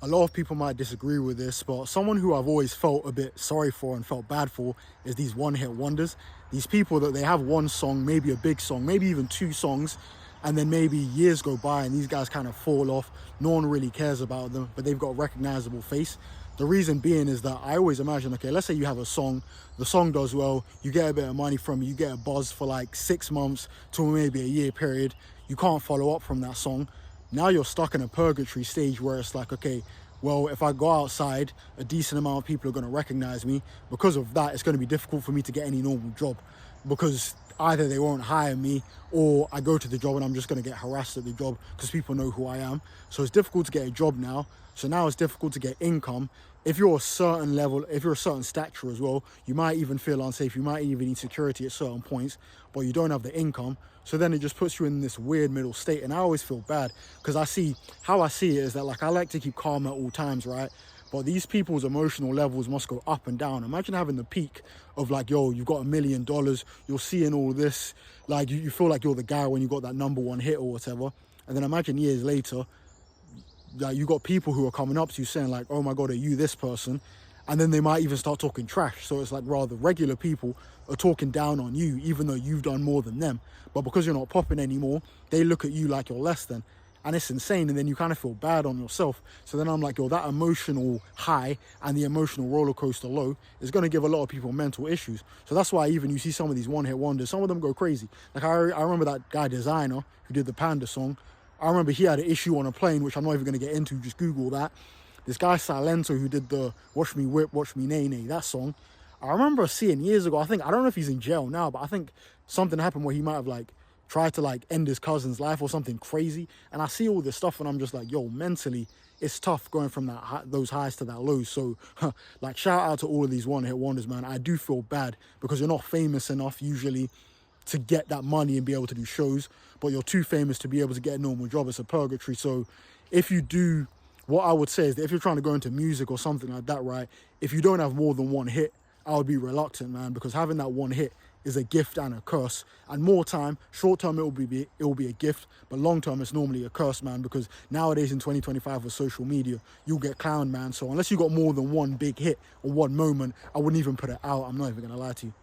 A lot of people might disagree with this, but someone who I've always felt a bit sorry for and felt bad for is these one-hit wonders. These people that they have one song, maybe a big song, maybe even two songs, and then maybe years go by and these guys kind of fall off. No one really cares about them, but they've got a recognizable face. The reason being is that I always imagine, okay, let's say you have a song, the song does well, you get a bit of money from it, you get a buzz for like 6 months to maybe a year period, you can't follow up from that song. Now you're stuck in a purgatory stage where it's like, okay, well, if I go outside, a decent amount of people are going to recognize me. Because of that, it's going to be difficult for me to get any normal job, because either they won't hire me or I go to the job and I'm just going to get harassed at the job because people know who I am. So it's difficult to get a job now. So now it's difficult to get income. If you're a certain level, if you're a certain stature as well, you might even feel unsafe. You might even need security at certain points, but you don't have the income. So then it just puts you in this weird middle state. And I always feel bad because I see it is that, like, I like to keep calm at all times, right? But these people's emotional levels must go up and down. Imagine having the peak of like, yo, you've got $1 million, you're seeing all this, like you feel like you're the guy when you got that #1 hit or whatever. And then imagine years later, like, you got people who are coming up to you saying like, oh my God, are you this person? And then they might even start talking trash. So it's like, rather, regular people are talking down on you, even though you've done more than them. But because you're not popping anymore, they look at you like you're less than. And it's insane. And then you kind of feel bad on yourself. So then I'm like, yo, that emotional high and the emotional roller coaster low is going to give a lot of people mental issues. So that's why even you see some of these one-hit wonders, some of them go crazy. Like I remember that guy Designer who did the Panda song. I remember he had an issue on a plane, which I'm not even going to get into. Just Google that. This guy Silento who did the Watch Me Whip, Watch Me Nay Nay, that song. I remember seeing years ago, I don't know if he's in jail now, but I think something happened where he might have like tried to like end his cousin's life or something crazy. And I see all this stuff and I'm just like, yo, mentally, it's tough going from those highs to that lows. So like, shout out to all of these one-hit wonders, man. I do feel bad because you're not famous enough usually to get that money and be able to do shows, but you're too famous to be able to get a normal job. It's a purgatory. So if you do, what I would say is that if you're trying to go into music or something like that, right, if you don't have more than one hit, I would be reluctant, man, because having that one hit is a gift and a curse. And more time, short term, it will be a gift, but long term, it's normally a curse, man, because nowadays in 2025 with social media, you'll get clowned, man. So unless you got more than one big hit or one moment, I wouldn't even put it out. I'm not even gonna lie to you.